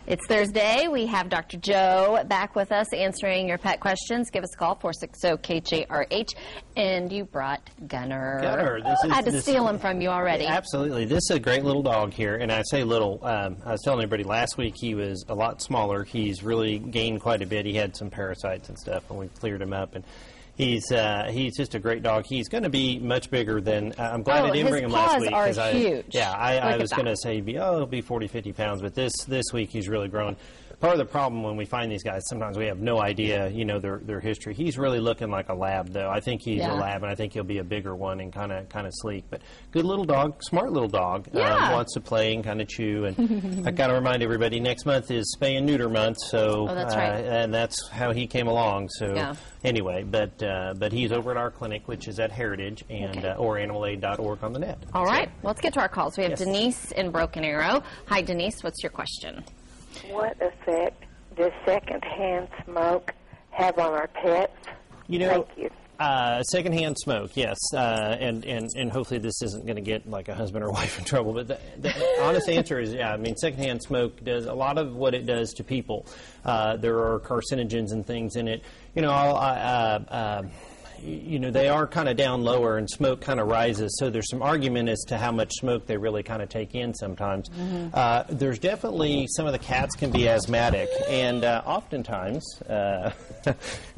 It's Thursday. We have Dr. Joe back with us answering your pet questions. Give us a call, 460-KJRH. And you brought Gunner. I had to steal him from you already. Absolutely. This is a great little dog here. And I say little. I was telling everybody last week he was a lot smaller. He's really gained quite a bit. He had some parasites and stuff, and we cleared him up. And he's just a great dog. He's going to be much bigger than I'm glad I didn't bring him last week. His paws are huge. I was going to say he'll be 40, 50 pounds, but this week he's really grown. Part of the problem when we find these guys, sometimes we have no idea, their history. He's really looking like a lab, though. I think he's a lab, and I think he'll be a bigger one and kind of sleek. But good little dog, smart little dog. Wants to play and kind of chew. And I got to remind everybody, next month is spay and neuter month, so that's right. And that's how he came along. So anyway, but he's over at our clinic, which is at Heritage and or animalaid.org on the net. All right, let's get to our calls. We have Denise in Broken Arrow. Hi, Denise. What's your question? What effect does secondhand smoke have on our pets? Thank you. Secondhand smoke, yes, and hopefully this isn't going to get like a husband or wife in trouble. But the honest answer is, secondhand smoke does a lot of what it does to people. There are carcinogens and things in it. They are kind of down lower and smoke kind of rises, so there's some argument as to how much smoke they really kind of take in sometimes. There's definitely, some of the cats can be asthmatic, and oftentimes...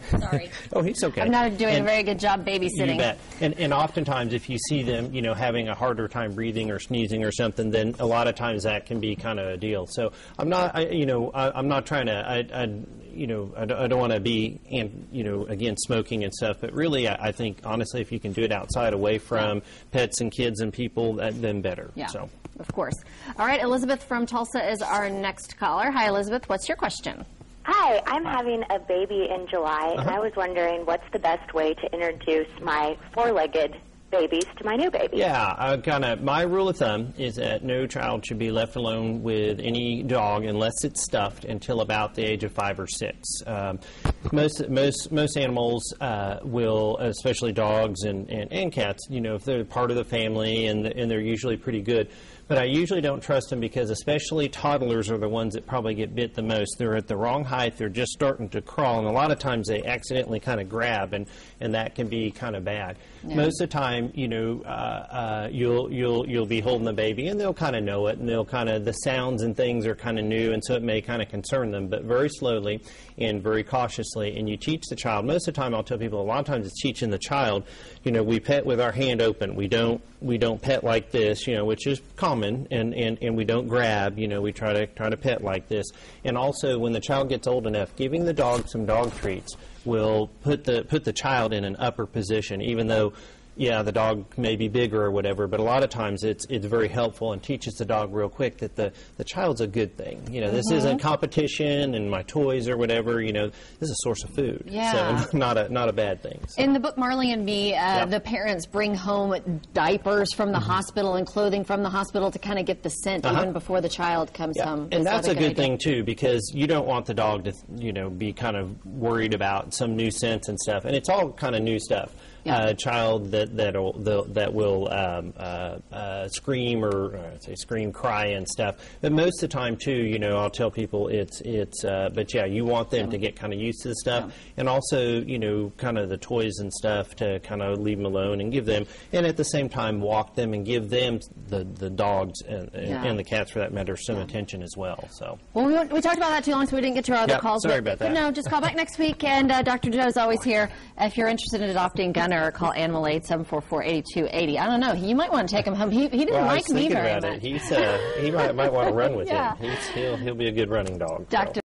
Sorry. Oh, he's okay. I'm not doing a very good job babysitting. You bet. And oftentimes if you see them, having a harder time breathing or sneezing or something, then a lot of times that can be kind of a deal. So I'm not, I'm not trying to, I don't want to be, against smoking and stuff, but really I think, honestly, if you can do it outside, away from pets and kids and people, then better. Yeah, so. Of course. All right, Elizabeth from Tulsa is our next caller. Hi, Elizabeth. What's your question? Hi, I'm having a baby in July, and I was wondering what's the best way to introduce my four-legged babies to my new baby. Yeah, my rule of thumb is that no child should be left alone with any dog unless it's stuffed until about the age of 5 or 6. Most animals will, especially dogs and cats, if they're part of the family and they're usually pretty good. But I usually don't trust them because especially toddlers are the ones that probably get bit the most. They're at the wrong height. They're just starting to crawl, and a lot of times they accidentally kind of grab, and that can be kind of bad. Yeah. Most of the time, you'll be holding the baby, and they'll kind of know it, and the sounds and things are kind of new, and so it may kind of concern them. But very slowly and very cautiously, and you teach the child. Most of the time, I'll tell people, a lot of times it's teaching the child. We pet with our hand open. We don't pet like this, which is common, and we don't grab. We try to pet like this. And also, when the child gets old enough, giving the dog some dog treats will put the child in an upper position, even though the dog may be bigger or whatever, but a lot of times it's very helpful and teaches the dog real quick that the child's a good thing. This isn't competition and my toys or whatever. This is a source of food. Yeah. So not a bad thing. So. In the book Marley and Me, the parents bring home diapers from the hospital and clothing from the hospital to kind of get the scent even before the child comes home. And that's a good thing too, because you don't want the dog to be kind of worried about some new scents and stuff. And it's all kind of new stuff. A child that will scream scream, cry and stuff. But most of the time too, I'll tell people but you want them to get kind of used to the stuff, and also kind of the toys and stuff to kind of leave them alone and give them, and at the same time walk them and give them the dogs and the cats for that matter some attention as well. So we talked about that too long, so we didn't get to our other calls. Sorry about that. But no, just call back next week, and Dr. Joe's always here. If you're interested in adopting Gunner, call Animal Aid 744-8280. I don't know. You might want to take him home. He didn't like me very much. He might want to run with him. He'll be a good running dog. Dr.